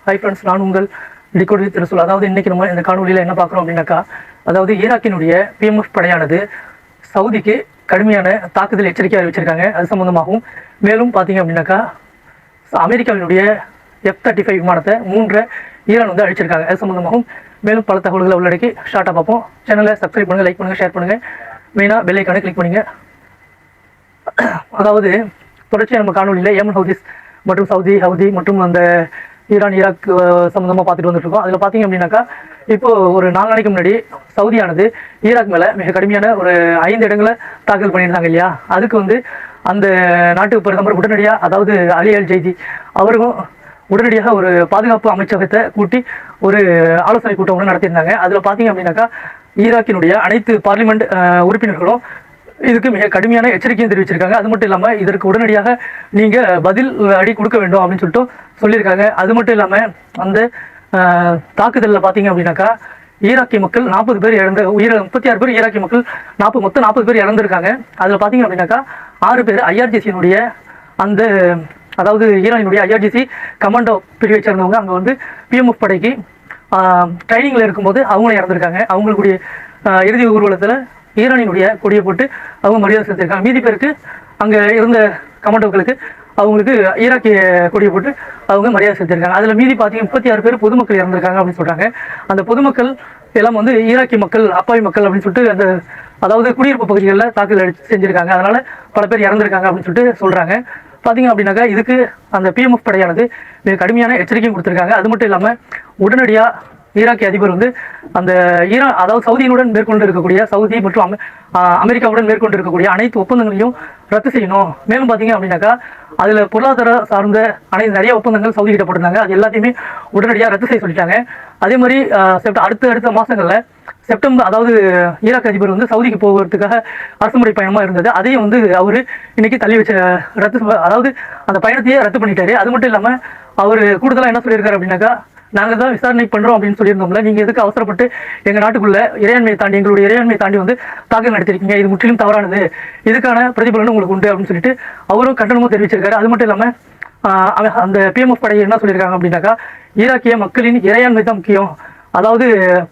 Hi friends, நான் உங்கள் டிகோடி திருசூல். அதாவது இன்றைக்கி நம்ம இந்த காணொலியில் என்ன பார்க்குறோம் அப்படின்னாக்கா, அதாவது ஈராக்கினுடைய பிஎம்எஃப் படையானது சவுதிக்கு கடுமையான தாக்குதல் எச்சரிக்கை அறிவிச்சிருக்காங்க. அது சம்மந்தமாகவும் மேலும் பார்த்தீங்க அப்படின்னாக்கா, அமெரிக்காவினுடைய F-35 விமானத்தை 3 ஈரான் வந்து அழிச்சிருக்காங்க. அது சம்மந்தமாகவும் மேலும் பல தகவல்களை உள்ளடக்கி ஷார்ட்டாக பார்ப்போம். சேனலை சப்ஸ்கிரைப் பண்ணுங்கள், லைக் பண்ணுங்கள், ஷேர் பண்ணுங்கள். மெயினாக பெல் ஐக்கானை கிளிக் பண்ணுங்க. அதாவது தொடர்ச்சியாக நம்ம காணொலியில் ஏமன் ஹவுதிஸ் மற்றும் ஹவுதி மற்றும் அந்த ஈராக் சம்மந்தமாக பார்த்துட்டு வந்துட்டுருக்கோம். அதில் பார்த்தீங்க அப்படின்னாக்கா, இப்போது ஒரு 4 நாளைக்கு முன்னாடி சவுதியானது ஈராக் மேலே மிக கடுமையான ஒரு 5 இடங்களை தாக்கல் பண்ணியிருந்தாங்க இல்லையா. அதுக்கு வந்து அந்த நாட்டு பிரதமர் உடனடியாக, அதாவது அலி அல் ஜெய்தி அவரும் உடனடியாக ஒரு பாதுகாப்பு அமைச்சகத்தை கூட்டி ஒரு ஆலோசனை கூட்டம் ஒன்று நடத்தியிருந்தாங்க. அதில் பார்த்தீங்க அப்படின்னாக்கா, ஈராக்கினுடைய அனைத்து பார்லிமெண்ட் உறுப்பினர்களும் இதுக்கு மிக கடுமையான எச்சரிக்கையும் தெரிவிச்சிருக்காங்க. அது மட்டும் இல்லாமல் இதற்கு உடனடியாக நீங்கள் பதில் அடி கொடுக்க வேண்டும் அப்படின்னு சொல்லிட்டு சொல்லியிருக்காங்க. அது மட்டும் இல்லாமல் அந்த தாக்குதலில் பார்த்தீங்க அப்படின்னாக்கா, ஈராக்கிய மக்கள் 40 பேர் 36 பேர் ஈராக்கிய மக்கள் மொத்தம் 40 பேர் இறந்துருக்காங்க. அதில் பார்த்தீங்க அப்படின்னாக்கா 6 பேர் IRGC-னுடைய அந்த, அதாவது ஈரானினுடைய IRGC கமாண்டோ பிரிவை சேர்ந்தவங்க அங்கே வந்து பிஎம்எஃப் படைக்கு ட்ரைனிங்கில் இருக்கும்போது அவங்களும் இறந்துருக்காங்க. அவங்களுடைய இறுதி ஊர்வலத்தில் ஈரானினுடைய கொடியை போட்டு அவங்க மரியாதை செலுத்திருக்காங்க. மீதி பேருக்கு அங்கே இருந்த கமாண்டோக்களுக்கு அவங்களுக்கு ஈராக்கிய கொடியை போட்டு அவங்க மரியாதை செலுத்திருக்காங்க. அதில் மீதி பார்த்தீங்கன்னா 36 பேர் பொதுமக்கள் இறந்துருக்காங்க அப்படின்னு சொல்கிறாங்க. அந்த பொதுமக்கள் எல்லாம் வந்து ஈராக்கிய மக்கள், அப்பாவி மக்கள் அப்படின்னு சொல்லிட்டு அந்த, அதாவது குடியிருப்பு பகுதிகளில் தாக்குதல் செஞ்சுருக்காங்க. அதனால் பல பேர் இறந்துருக்காங்க அப்படின்னு சொல்லிட்டு சொல்கிறாங்க. பார்த்தீங்க அப்படின்னாக்கா, இதுக்கு அந்த பிஎம்எஃப் படையானது மிக கடுமையான எச்சரிக்கையும் கொடுத்துருக்காங்க. அது மட்டும் இல்லாமல் உடனடியாக ஈராக்கிய அதிபர் வந்து அந்த அதாவது சவுதியினுடன் மேற்கொண்டு இருக்கக்கூடிய, சவுதி மற்றும் அமெரிக்காவுடன் மேற்கொண்டு இருக்கக்கூடிய அனைத்து ஒப்பந்தங்களையும் ரத்து செய்யணும். மேலும் பார்த்தீங்க அப்படின்னாக்கா, அதில் பொருளாதார சார்ந்த நிறைய ஒப்பந்தங்கள் சவுதி கிட்ட போட்டிருந்தாங்க. அது எல்லாத்தையுமே உடனடியாக ரத்து செய்ய சொல்லிட்டாங்க. அதே மாதிரி அடுத்த மாதங்களில் செப்டம்பர், அதாவது ஈராக் அதிபர் வந்து சவுதிக்கு போகிறதுக்காக அரசுமுறை பயணமாக இருந்தது. அதையும் வந்து அவர் இன்னைக்கு தள்ளி வச்ச அதாவது அந்த பயணத்தையே ரத்து பண்ணிட்டாரு. அது மட்டும் இல்லாமல் அவர் கூடுதலாக என்ன சொல்லியிருக்காரு அப்படின்னாக்கா, நாங்கள் தான் விசாரணை பண்ணுறோம் அப்படின்னு சொல்லியிருந்தோம்ல, நீங்கள் எதுக்கு அவசரப்பட்டு எங்கள் நாட்டுக்குள்ள இறையாண்மையை தாண்டி, எங்களுடைய இறையாண்மையை தாண்டி வந்து தாக்கல் நடத்திருக்கீங்க, இது முற்றிலும் தவறானது, இதுக்கான பிரதிபலனும் உங்களுக்கு உண்டு அப்படின்னு சொல்லிட்டு அவரும் கண்டனமும் தெரிவிச்சிருக்காரு. அது மட்டும் இல்லாமல் அந்த பிஎம்எஃப் படை என்ன சொல்லியிருக்காங்க அப்படின்னாக்கா, ஈராக்கிய மக்களின் இறையாண்மை தான் முக்கியம், அதாவது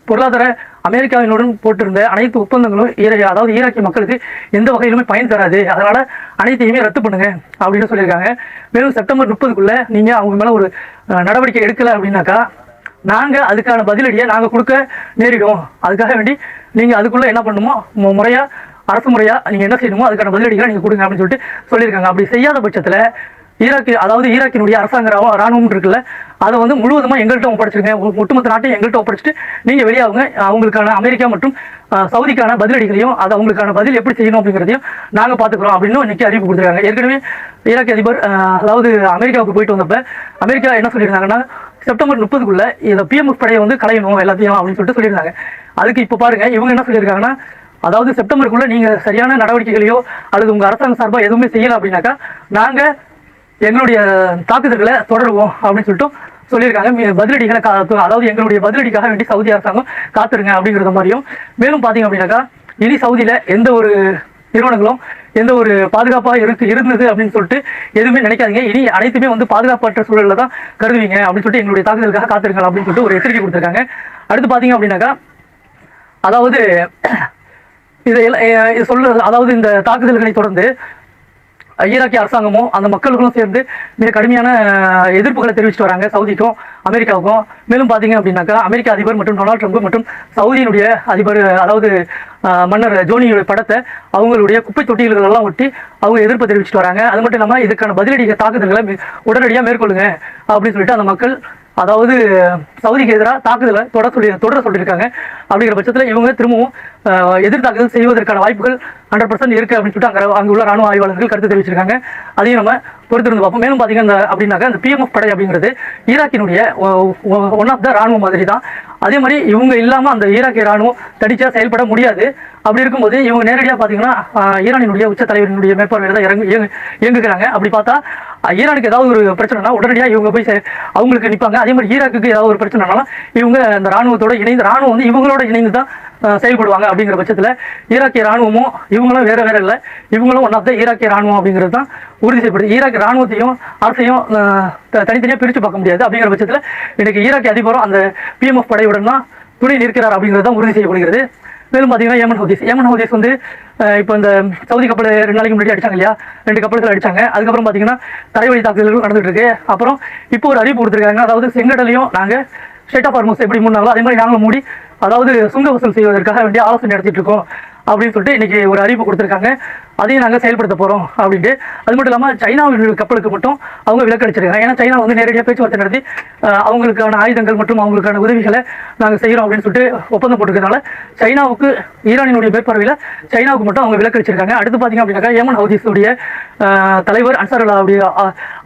பொருளாதார அமெரிக்காவினுடன் போட்டிருந்த அனைத்து ஒப்பந்தங்களும் அதாவது ஈராக்கிய மக்களுக்கு எந்த வகையிலுமே பயன் தராது, அதனால அனைத்தையுமே ரத்து பண்ணுங்க அப்படின்னு சொல்லியிருக்காங்க. மேலும் செப்டம்பர் 30க்குள்ள நீங்க அவங்க மேல ஒரு நடவடிக்கை எடுக்கல அப்படின்னாக்கா, நாங்க அதுக்கான பதிலடியை நாங்க கொடுக்க நேரிடும். அதுக்காக வேண்டி நீங்க அதுக்குள்ள என்ன பண்ணுமோ முறையா, அரசு முறையா நீங்க என்ன செய்யணுமோ அதுக்கான பதிலடிகளை நீங்க கொடுங்க அப்படின்னு சொல்லிட்டு சொல்லியிருக்காங்க. அப்படி செய்யாத பட்சத்துல ஈராக்கினுடைய அரசாங்க ராணுவம் இருக்குல்ல, அதை வந்து முழுவதுமா எங்கள்கிட்ட ஒப்படைச்சிருங்க, ஒட்டுமொத்த நாட்டையும் எங்கள்கிட்ட ஒப்படைச்சிட்டு நீங்க வெளியாகுங்க, அவங்களுக்கான அமெரிக்கா மற்றும் சவுதிக்கான பதிலடிகளையும், அது அவங்களுக்கான பதில் எப்படி செய்யணும் அப்படிங்கிறதையும் நாங்கள் பார்த்துக்கிறோம் அப்படின்னு இன்னைக்கு அறிவிப்பு கொடுத்துருக்காங்க. ஏற்கனவே ஈராக் அதிபர் அதாவது அமெரிக்காவுக்கு போயிட்டு வந்தப்ப அமெரிக்கா என்ன சொல்லியிருந்தாங்கன்னா, செப்டம்பர் 30க்குள்ள இதை பிஎம்எஃப் படையை வந்து களையணும் எல்லாத்தையும் அப்படின்னு சொல்லிட்டு சொல்லியிருந்தாங்க. அதுக்கு இப்போ பாருங்க, இவங்க என்ன சொல்லியிருக்காங்கன்னா, அதாவது செப்டம்பருக்குள்ள நீங்க சரியான நடவடிக்கைகளையோ அல்லது உங்க அரசாங்க சார்பாக எதுவுமே செய்யல அப்படின்னாக்கா, நாங்க எங்களுடைய தாக்குதல்களை தொடருவோம் அப்படின்னு சொல்லிட்டு சொல்லியிருக்காங்க. பதிலடிகளை அதாவது எங்களுடைய பதிலடிக்காக வேண்டி சவுதி அரசாங்கம் காத்துருங்க அப்படிங்கிறத மாதிரியும். மேலும் பார்த்தீங்க அப்படின்னாக்கா, இனி சவுதியில் எந்த ஒரு நிறுவனங்களும் எந்த ஒரு பாதுகாப்பாக இருந்தது அப்படின்னு சொல்லிட்டு எதுவுமே நினைக்காதீங்க. இனி அனைத்துமே வந்து பாதுகாப்பற்ற சூழலில் தான் கருதுவீங்க அப்படின்னு சொல்லிட்டு எங்களுடைய தாக்குதலுக்காக காத்திருங்க அப்படின்னு சொல்லிட்டு ஒரு எச்சரிக்கை கொடுத்துருக்காங்க. அடுத்து பார்த்தீங்க அப்படின்னாக்கா, அதாவது இதை சொல்றது, அதாவது இந்த தாக்குதல்களை தொடர்ந்து ஈராக்கிய அரசாங்கமும் அந்த மக்களுக்கும் சேர்ந்து மிக கடுமையான எதிர்ப்புகளை தெரிவிச்சுட்டு வராங்க சவுதிக்கும் அமெரிக்காவுக்கும். மேலும் பார்த்தீங்க அப்படின்னாக்கா, அமெரிக்க அதிபர் மற்றும் டொனால்ட் ட்ரம்ப் மற்றும் சவுதியினுடைய அதிபர், அதாவது மன்னர் ஜோனியுடைய படத்தை அவங்களுடைய குப்பை தொட்டிகளெல்லாம் ஒட்டி அவங்க எதிர்ப்பு தெரிவிச்சுட்டு வராங்க. அது மட்டும் இல்லாமல் இதுக்கான பதிலடி தாக்குதல்களை உடனடியாக மேற்கொள்ளுங்க அப்படின்னு சொல்லிட்டு அந்த மக்கள், அதாவது சவுதிக்கு எதிராக தாக்குதலை தொடர சொல்லியிருக்காங்க. அப்படிங்கிற பட்சத்தில் இவங்க திரும்பவும் எதிர்த்தாக்குதல் செய்வதற்கான வாய்ப்புகள் 100% இருக்கு அப்படின்னு சொல்லிட்டு அங்கே உள்ள ராணுவ ஆய்வாளர்கள் கருத்து தெரிவிச்சிருக்காங்க. அதையும் நம்ம பொறுத்திருந்து பார்ப்போம். மேலும் பார்த்தீங்கன்னா அப்படின்னாக்கா, இந்த பிஎம்எஃப் படை அப்படிங்கிறது ஈராக்கினுடைய ஒன் ஆஃப் த ராணுவம் மாதிரி தான். அதே மாதிரி இவங்க இல்லாமல் அந்த ஈராக்கிய ராணுவம் தடிச்சா செயல்பட முடியாது. அப்படி இருக்கும்போது இவங்க நேரடியாக பார்த்தீங்கன்னா ஈரானினுடைய உச்ச தலைவரினுடைய மேற்பார்வையில் தான் இயங்குகிறாங்க. அப்படி பார்த்தா ஈரானுக்கு ஏதாவது ஒரு பிரச்சனைனா உடனடியாக இவங்க போய் அவங்களுக்கு நிற்பாங்க. அதே மாதிரி ஈராக்குக்கு ஏதாவது ஒரு பிரச்சனைனாலும் இவங்க அந்த ராணுவத்தோட இணைந்து, ராணுவம் வந்து இவங்களோட இணைந்து தான் செயல்படுவாங்க அப்படிங்கிற பட்சத்தில் ஈராக்கிய ராணுவமும் இவங்களும் வேற வேற இல்லை, இவங்களும் ஒன் ஆஃப் த ஈராக்கிய ராணுவம் அப்படிங்கிறது தான் உறுதி செய்யப்படுது. ஈராக் ராணுவத்தையும் அரசையும் தனித்தனியாக பிரித்து பார்க்க முடியாது. அப்படிங்கிற பட்சத்தில் இன்னைக்கு ஈராக்கிய அதிபரும் அந்த PMF படையுடன் தான் துணை நிற்கிறார் அப்படிங்கிறது தான் உறுதி செய்யப்படுகிறது. மேலும் பார்த்தீங்கன்னா ஏமன் ஹவுதிஸ் வந்து இப்போ இந்த சவுதி கப்பல் 2 நாளைக்கு முன்னாடி அடிச்சாங்க இல்லையா, 2 கப்பல்கள் அடிச்சாங்க. அதுக்கப்புறம் பார்த்தீங்கன்னா தரைவழி தாக்குதல்கள் நடந்துட்டு இருக்கு. அப்புறம் இப்போ ஒரு அறிவிப்பு கொடுத்துருக்காங்க, அதாவது செங்கடலையும் நாங்கள் ஸ்டேட் ஆஃப் ஹார்மஸ் எப்படி மூடினாங்களோ அதே மாதிரி நாங்களும் மூடி, அதாவது சுங்க வசூல் செய்வதற்காக வேண்டிய ஆலோசனை நடத்திட்டு இருக்கோம் அப்படின்னு சொல்லிட்டு இன்னைக்கு ஒரு அறிவிப்பு கொடுத்துருக்காங்க. அதையும் நாங்கள் செயல்படுத்த போகிறோம் அப்படின்ட்டு. அது மட்டும் இல்லாமல் சைனாவின் கப்பலுக்கு மட்டும் அவங்க விலக்கு அளிச்சிருக்காங்க. ஏன்னா சைனா வந்து நேரடியாக பேச்சுவார்த்தை நடத்தி அவங்களுக்கான ஆயுதங்கள் மற்றும் அவங்களுக்கான உதவிகளை நாங்கள் செய்கிறோம் அப்படின்னு சொல்லிட்டு ஒப்பந்தம் போட்டிருக்கிறதுனால சைனாவுக்கு ஈரானினுடைய மேற்பார்வையில் சைனாவுக்கு மட்டும் அவங்க விலக்கு அளிச்சிருக்காங்க. அடுத்து பார்த்தீங்க அப்படின்னாக்கா ஏமன் ஹவுதிஸுடைய தலைவர் அன்சாருல்லாவுடைய,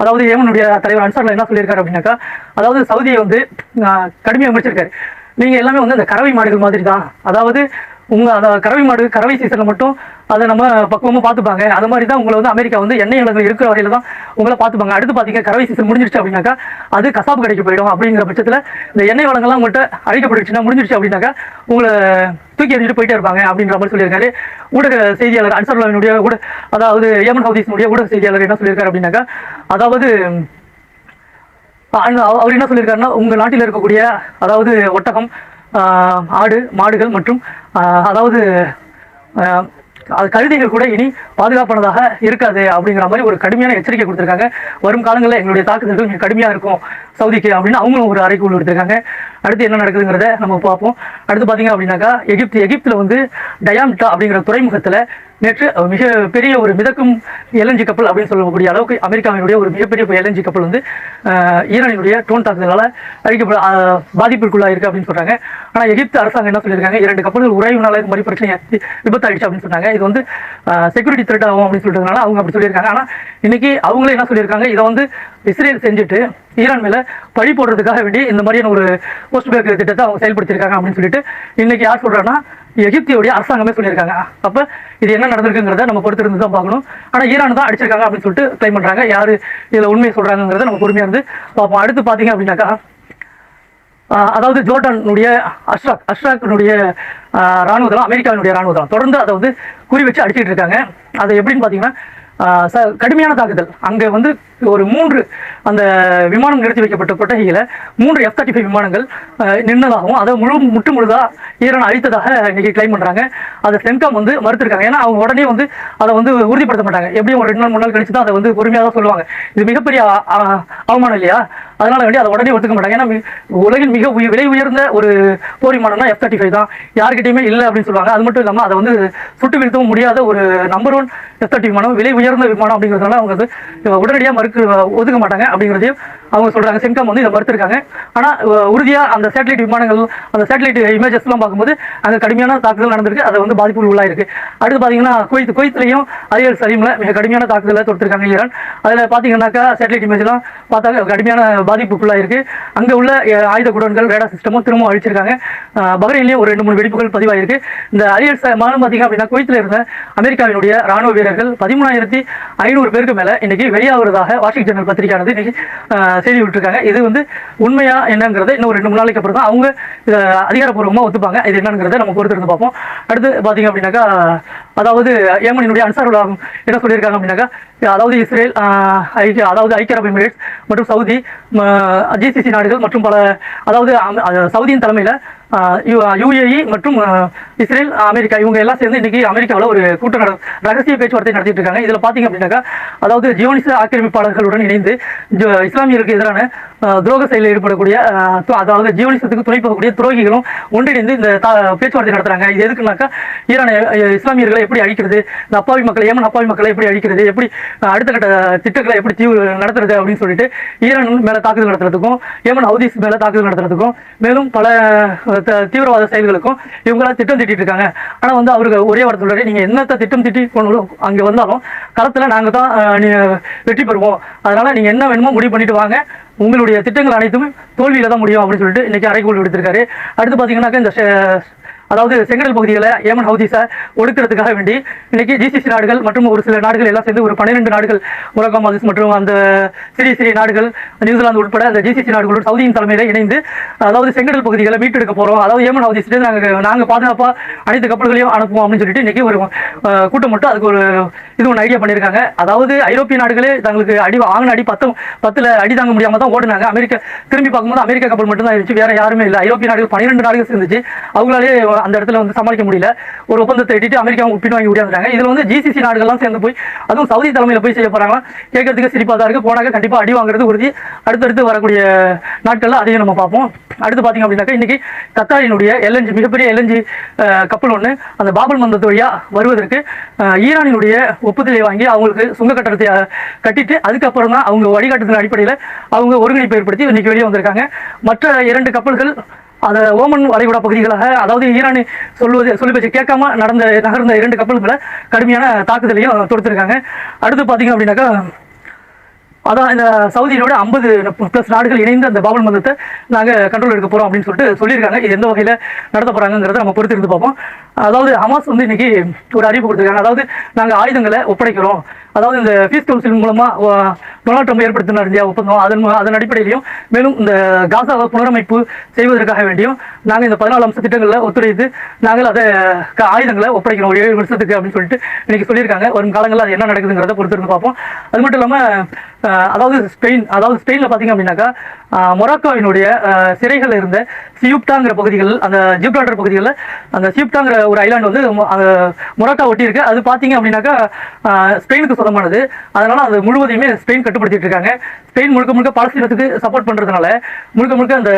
அதாவது ஏமனுடைய தலைவர் அன்சாருல்லா என்ன சொல்லியிருக்காரு அப்படின்னாக்கா, அதாவது சவுதியை வந்து கடுமையாக விமர்சிச்சிருக்காரு. நீங்கள் எல்லாமே வந்து அந்த கறவை மாடுகள் மாதிரி தான், அதாவது அந்த கறவை மாடு கறவை சீசனில் மட்டும் அதை நம்ம பக்குவமாக பார்த்துப்பாங்க, அது மாதிரி தான் உங்களை வந்து அமெரிக்கா வந்து எண்ணெய் வளங்கள் இருக்கிற வகையில் தான் உங்களை பார்த்துப்பாங்க. அடுத்து பார்த்தீங்க கறவை சீசன் முடிஞ்சிருச்சு அப்படின்னாக்கா அது கசாப்பு கடைக்கு போயிடும். அப்படிங்கிற பட்சத்தில் இந்த எண்ணெய் வளங்கள்லாம் உங்கள்கிட்ட அழிக்கப்பட்டுச்சுன்னா முடிஞ்சிருச்சு அப்படின்னாக்கா உங்களை தூக்கி எறிஞ்சிட்டு போயிட்டே இருப்பாங்க அப்படின்ற மாதிரி சொல்லியிருக்காரு. ஊடக செய்தியாளர் அன்சாருல்லாவினுடைய அதாவது ஏமன் ஹவுதிஸினுடைய ஊடக செய்தியாளர் என்ன சொல்லியிருக்காரு அப்படின்னாக்கா, அதாவது அவர் என்ன சொல்லியிருக்காருன்னா, உங்கள் நாட்டில் இருக்கக்கூடிய அதாவது ஒட்டகம், ஆடு, மாடுகள் மற்றும் அதாவது கழுதைகள் கூட இனி பாதுகாப்பானதாக இருக்காது அப்படிங்கிற மாதிரி ஒரு கடுமையான எச்சரிக்கை கொடுத்துருக்காங்க. வரும் காலங்களில் எங்களுடைய தாக்குதல்கள் மிக கடுமையாக இருக்கும் சவுதிக்கு அப்படின்னு அவங்களும் ஒரு அறைக்குள் எடுத்திருக்காங்க. அடுத்து என்ன நடக்குதுங்கிறத நம்ம பார்ப்போம். அடுத்து பார்த்தீங்க அப்படின்னாக்கா எகிப்தில் வந்து டயாமிட்டா அப்படிங்கிற துறைமுகத்தில் நேற்று மிக பெரிய ஒரு மிதக்கும் LNG கப்பல் அப்படின்னு சொல்லக்கூடிய அளவுக்கு அமெரிக்காவினுடைய ஒரு மிகப்பெரிய LNG கப்பல் வந்து ஈரானினுடைய ட்ரோன் தாக்குதலால் பாதிப்பிற்குள்ளாக இருக்குது அப்படின்னு சொல்கிறாங்க. ஆனால் எகிப்து அரசாங்கம் என்ன சொல்லியிருக்காங்க, 2 கப்பல்கள் உறைவுனால இது மாதிரி பிரச்சனை விபத்தாயிடுச்சு அப்படின்னு சொன்னாங்க. இது வந்து செக்யூரிட்டி த்ரெட் ஆகும் அப்படின்னு சொல்லிட்டதுனால அவங்க அப்படி சொல்லியிருக்காங்க. ஆனால் இன்னைக்கு அவங்களே என்ன சொல்லியிருக்காங்க, இதை வந்து இஸ்ரேல் செஞ்சுட்டு ஈரான் மேலே பழி போடுறதுக்காக வேண்டி இந்த மாதிரியான ஒரு போஸ்ட் பேக் திட்டத்தை அவங்க செயல்படுத்தியிருக்காங்க அப்படின்னு சொல்லிட்டு இன்னைக்கு யார் சொல்கிறாங்கன்னா எகிப்தியோடைய அரசாங்கமே சொல்லியிருக்காங்க. அப்போ இது என்ன நடந்திருக்குங்கிறத நம்ம பொறுத்திருந்து தான் பார்க்கணும். ஆனால் ஈரான் தான் அடிச்சிருக்காங்க அப்படின்னு சொல்லிட்டு கிளைம் பண்ணுறாங்க. யார் இதில் உண்மையை சொல்கிறாங்கிறத நம்ம பொறுமையாக இருந்து பார்ப்போம். அடுத்து பார்த்தீங்க அப்படின்னாக்கா, அதாவது ஜோர்டானுடைய அஷ்ராக்கினுடைய ராணுவதளம், அமெரிக்காவினுடைய ராணுவதளம் தொடர்ந்து அதை வந்து குறி வச்சு அடிச்சுட்டு இருக்காங்க. அதை எப்படின்னு பார்த்தீங்கன்னா கடுமையான தாக்குதல். அங்கே வந்து ஒரு 3 அந்த விமானம் நிறுத்தி வைக்கப்பட்ட கொட்டகையில் 3 F-35 விமானங்கள் நின்னதாகவும் அதை முழுதாக ஈரான் அழித்ததாக இன்னைக்கு கிளைம் பண்ணுறாங்க. அதை சென்காம் வந்து மறுத்திருக்காங்க. ஏன்னா அவங்க உடனே வந்து அதை வந்து உறுதிப்படுத்த மாட்டாங்க. எப்படியும் ஒரு 2 நாள் 3 நாள் கழிச்சு தான் அதை வந்து பொறுமையாக தான் சொல்லுவாங்க. இது மிகப்பெரிய அவமானம் இல்லையா, அதனால வேண்டி அதை உடனே ஒத்துக்க மாட்டாங்க. ஏன்னா உலகில் மிக விலை உயர்ந்த ஒரு போர் விமானம்னா F-35 தான், யார்கிட்டையுமே இல்லை அப்படின்னு சொல்லுவாங்க. அது மட்டும் இல்லாமல் அதை வந்து சுட்டு வீழ்த்தவும் முடியாத ஒரு நம்பர் 1 F-35 விமானம், விலை உயர்ந்த விமானம் அப்படிங்கிறதுனால அவங்க வந்து உடனடியாக ஒதுக்க மாட்டாங்க அப்படிங்கிறதையும் அவங்க சொல்றாங்க. சென்காம் வந்து இதை மறுத்திருக்காங்க. ஆனால் உறுதியாக அந்த சேட்டலைட் விமானங்கள், அந்த சேட்டலைட் இமேஜஸ்லாம் பார்க்கும்போது அங்கே கடுமையான தாக்குதல் நடந்திருக்கு, அதை வந்து பாதிப்புகள் உள்ளாயிருக்கு. அடுத்து பார்த்தீங்கன்னா குவைத்லையும் அரியல் சலீமில் மிக கடுமையான தாக்குதலை தொடுத்திருக்காங்க ஈரான். அதில் பார்த்தீங்கன்னாக்கா சேட்டலைட் இமேஜ்லாம் பார்த்தா கடுமையான பாதிப்புக்குள்ளாயிருக்கு. அங்கே உள்ள ஆயுத குடோன்கள், ரேடார் சிஸ்டமும் திரும்ப அழிச்சிருக்காங்க. பஹ்ரைன்லேயும் ஒரு 2-3 வெடிப்புகள் பதிவாயிருக்கு. இந்த அரியல் மாதம் பார்த்தீங்க அப்படின்னா குவைத்தில் இருந்த அமெரிக்காவினுடைய ராணுவ வீரர்கள் 13,500 பேருக்கு மேலே இன்னைக்கு வெளியாகிறதாக வாஷிங்டன் ஜர்னல் பத்திரிகையானது இன்னைக்கு செய்தி விட்டுருக்காங்க. இது வந்து உண்மையா என்னங்கிறத இன்னும் 2-3 நாளைக்கு அப்புறம் தான் அவங்க இதை அதிகாரப்பூர்வமாக ஒத்துப்பாங்க. இது என்னங்கிறத நம்ம பொறுத்திருந்து பார்ப்போம். அடுத்து பார்த்தீங்க அப்படின்னாக்கா, அதாவது ஏமனினுடைய அன்சாருல்லா என்ன சொல்லியிருக்காங்க அப்படின்னாக்கா, அதாவது இஸ்ரேல், அதாவது ஐக்கிய அரபு எமிரேட்ஸ் மற்றும் சவுதி, GCC நாடுகள் மற்றும் பல, அதாவது சவுதியின் தலைமையில் UAE மற்றும் இஸ்ரேல், அமெரிக்கா இவங்க எல்லாம் சேர்ந்து இன்னைக்கு அமெரிக்காவில் ஒரு ரகசிய பேச்சுவார்த்தை நடத்திட்டு இருக்காங்க. இதில் பார்த்தீங்க அப்படின்னாக்கா, அதாவது ஜியோனிச ஆக்கிரமிப்பாளர்களுடன் இணைந்து இஸ்லாமியருக்கு எதிரான துரோக செயலில் ஈடுபடக்கூடிய, அதாவது ஜியோனிசத்துக்கு துணை போகக்கூடிய துரோகிகளும் ஒன்றிணைந்து இந்த பேச்சுவார்த்தை நடத்துறாங்க. இது எதுக்குனாக்கா, ஈரான் இஸ்லாமியர்களை எப்படி அழிக்கிறது, இந்த அப்பாவி மக்களை, ஏமன் அப்பாவி மக்களை எப்படி அழிக்கிறது, எப்படி அடுத்த கட்ட திட்டங்களை எப்படி நடத்துறது அப்படின்னு சொல்லிட்டு ஈரான் மேலே தாக்குதல் நடத்துறதுக்கும், ஏமன் ஹவுதிஸ் மேலே தாக்குதல் நடத்துறதுக்கும், மேலும் பல தீவிரவாத செயல்களுக்கும் இவங்களா திட்டம் திட்டிட்டு இருக்காங்க. ஆனால் வந்து அவருக்கு ஒரே வார்த்தை, நீங்கள் என்னத்தை திட்டம் திட்டி அங்கே வந்தாலும் களத்தில் நாங்கள் தான் வெற்றி பெறுவோம், அதனால நீங்கள் என்ன வேணுமோ முடிவு பண்ணிட்டு வாங்க, உங்களுடைய திட்டங்கள் அனைத்தும் தோல்வியில தான் முடியும் அப்படின்னு சொல்லிட்டு இன்னைக்கு அறைகூல் விடுத்திருக்காரு. அடுத்து பார்த்தீங்கன்னாக்கா, இந்த அதாவது செங்கடல் பகுதிகளை ஏமன் ஹவுதிஸை ஒடுக்கிறதுக்காக வேண்டி இன்னைக்கு ஜிசிசி நாடுகள் மற்றும் ஒரு சில நாடுகள் எல்லாம் சேர்ந்து ஒரு 12 நாடுகள் மொராக்கோ மால்தீவ்ஸ் மற்றும் அந்த சிறிய சிறிய நாடுகள் நியூசிலாந்து உட்பட அந்த ஜிசிசி நாடுகளோடு சவுதியின் தலைமையில் இணைந்து அதாவது செங்கடல் பகுதிகளை மீட்டெடுக்க போகிறோம், அதாவது ஏமன் ஹவுதிஸ்லேருந்து நாங்கள் பாதுகாப்பாக அனைத்து கப்பல்களையும் அனுப்புவோம் அப்படின்னு சொல்லிட்டு இன்னைக்கு ஒரு கூட்டம் மட்டும் அதுக்கு ஒரு ஒன்று ஐடியா பண்ணியிருக்காங்க. அதாவது ஐரோப்பிய நாடுகளே தங்களுக்கு வாங்கின அடி 10 அடி தாங்க முடியாமல் தான் ஓடுனாங்க. அமெரிக்கா திரும்பி பார்க்கும்போது அமெரிக்கா கப்பல் மட்டும் தான் இருந்துச்சு, வேற யாருமே இல்லை. ஐரோப்பிய நாடுகள் 12 நாடுகள் இருந்துச்சு, அவங்களாலே அந்த இடத்துல சமாளிக்க முடியல. ஒரு ஒப்பந்தத்தை எட்டிட்டு அமெரிக்கா பின்வாங்கி ஓடியாந்துட்டாங்க. இதுல ஜிசிசி நாடுகள்லாம் சேர்ந்து போய் அதுவும் சவுதி தலைமையில் போய் செய்ய போறாங்க. கேட்கறதுக்கு சிரிப்பா தான் இருக்கு. போனாக்க கண்டிப்பா அடி வாங்குறது உறுதி. அடுத்தடுத்து வரக்கூடிய நாட்கள்ல அதையும் நம்ம பார்ப்போம். அடுத்து பாத்தீங்க அப்படின்னாக்கா இன்னைக்கு கத்தாரினுடைய LNG மிகப்பெரிய LNG கப்பல் ஒன்று அந்த பாபல் மந்தத்து வழியா வருவதற்கு ஈரானினுடைய ஒப்புதலை வாங்கி அவங்களுக்கு சுங்க கட்டணத்தை கட்டிட்டு அதுக்கப்புறம் தான் அவங்க வழிகாட்டுதல் அடிப்படையில் அவங்க ஒருங்கிணைப்பு ஏற்படுத்தி இன்னைக்கு வெளியே வந்திருக்காங்க. மற்ற 2 கப்பல்கள் அந்த ஓமன் வளைகுடா பகுதிகளாக, அதாவது ஈரான் சொல்லி பேச்சு கேட்காம நகர்ந்த 2 கப்பல்களை கடுமையான தாக்குதலையும் தொடுத்திருக்காங்க. அடுத்து பார்த்தீங்க அப்படின்னாக்கா அதான் இந்த சவுதியோட 50+ நாடுகள் இணைந்து அந்த பாபல் மந்தத்தை நாங்கள் கண்ட்ரோல் எடுக்க போகிறோம் அப்படின்னு சொல்லியிருக்காங்க. இது எந்த வகையில் நடத்த போகிறாங்கிறத நம்ம பொறுத்து இருந்து பார்ப்போம். அதாவது ஹமாஸ் இன்னைக்கு ஒரு அறிவிப்பு கொடுத்துருக்காங்க. அதாவது நாங்கள் ஆயுதங்களை ஒப்படைக்கிறோம், அதாவது இந்த பீஸ் கவுன்சில் மூலமாக டொனால்ட் ட்ரம்ப் ஏற்படுத்தினார் இல்லையா ஒப்பந்தம், அதன் அடிப்படையிலையும் மேலும் இந்த காசாவை புனரமைப்பு செய்வதற்காக வேண்டியும் நாங்கள் இந்த 14 அம்ச திட்டங்களில் ஒத்துழைத்து நாங்கள் அதை ஆயுதங்களை ஒப்படைக்கிறோம் 7 வருஷத்துக்கு அப்படின்னு சொல்லிட்டு இன்னைக்கு சொல்லியிருக்காங்க. வரும் காலங்களில் அது என்ன நடக்குதுங்கிறத பொறுத்து இருந்து பார்ப்போம். அது மட்டும் இல்லாமல் அதாவது ஸ்பெயினில் பார்த்தீங்க அப்படின்னாக்கா மொராக்கோவினுடைய சிறைகள் இருந்த சியூப்டாங்கிற பகுதிகள், அந்த ஜிப்ரால்டர் பகுதிகளில் அந்த சியூப்டாங்கிற ஒரு ஐலாண்டு மொராக்கோ ஒட்டி இருக்கு. அது பார்த்தீங்க அப்படின்னாக்கா ஸ்பெயினுக்கு சொந்தமானது. அதனால அது முழுவதையுமே ஸ்பெயின் கட்டுப்படுத்திட்டு இருக்காங்க. ஸ்பெயின் முழுக்க பாலஸ்தீனத்துக்கு சப்போர்ட் பண்றதுனால முழுக்க அந்த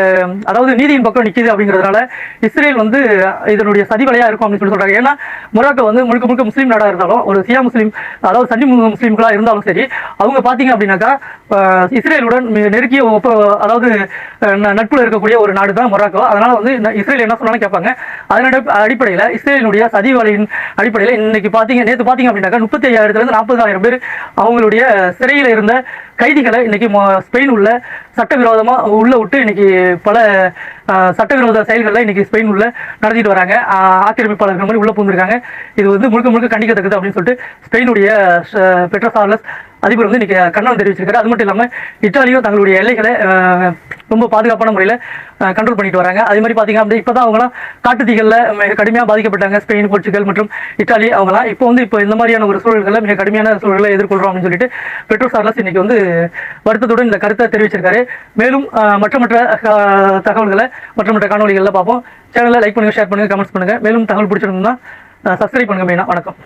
அதாவது நீதியின் பக்கம் நிற்கிது அப்படிங்கிறதுனால இஸ்ரேல் இதனுடைய சதிவலையா இருக்கும் அப்படின்னு சொல்றாங்க. ஏன்னா மொராக்கோ முழுக்க முஸ்லீம் நாடா இருந்தாலும், ஒரு சியா முஸ்லீம் அதாவது சன்னி முஸ்லீம்களா இருந்தாலும் சரி, அவங்க பார்த்தீங்க அப்படின்னாக்கா இஸ்ரேலுடன் நெருக்கிய அதாவது நட்புல இருக்கக்கூடிய ஒரு நாடு தான் மொராக்கோ. அதனால இஸ்ரேல் என்ன சொன்னாலும் கேட்பாங்க. அதன் அடிப்படையில் இஸ்ரேலினுடைய சதி வலையின் அடிப்படையில் நேற்று பார்த்தீங்க அப்படின்னாக்கா 35,000 40,000 பேர் அவங்களுடைய சிறையில் இருந்த கைதிகளை இன்னைக்கு ஸ்பெயின் உள்ள சட்டவிரோதமாக உள்ள விட்டு இன்னைக்கு பல சட்டவிரோத செயல்களில் இன்னைக்கு ஸ்பெயின் உள்ள நடத்திட்டு வராங்க. ஆக்கிரமிப்பாளர்கள் மாதிரி உள்ள பூந்துருக்காங்க. இது முழுக்க கண்டிக்கத்தக்கது அப்படின்னு சொல்லிட்டு ஸ்பெயினுடைய பெட்ரோ சார்லஸ் அதிபர் இன்னைக்கு கண்டனம் தெரிவிச்சிருக்காரு. அது மட்டும் இல்லாமல் இத்தாலியும் தங்களுடைய எல்லைகளை ரொம்ப பாதுகாப்பான முறையில் கண்ட்ரோல் பண்ணிட்டு வராங்க. அதே மாதிரி பார்த்தீங்க அப்படின்னா இப்போ தான் அவங்களாம் காட்டுத்தீகளில் மிக கடுமையாக பாதிக்கப்பட்டாங்க. ஸ்பெயின், போர்ச்சுகல் மற்றும் இத்தாலி அவங்களாம் இப்போ இந்த மாதிரியான ஒரு சூழல்களை மிக கடுமையான சூழல்களை எதிர்கொள்கிறோம் அப்படின்னு சொல்லிட்டு பெட்ரோ சார்லஸ் இன்னைக்கு வருத்தத்துடன் இந்த கருத்தை தெரிவிச்சிருக்காரு. மேலும் மற்ற தகவல்களை மற்ற காணொலிகளில் பார்ப்போம். சேனலை லைக் பண்ணுங்க, ஷேர் பண்ணுங்க, கமெண்ட்ஸ் பண்ணுங்க. மேலும் தகவல் பிடிச்சிருந்தா சப்ஸ்கிரைப் பண்ணுங்க. மெயினாக வணக்கம்.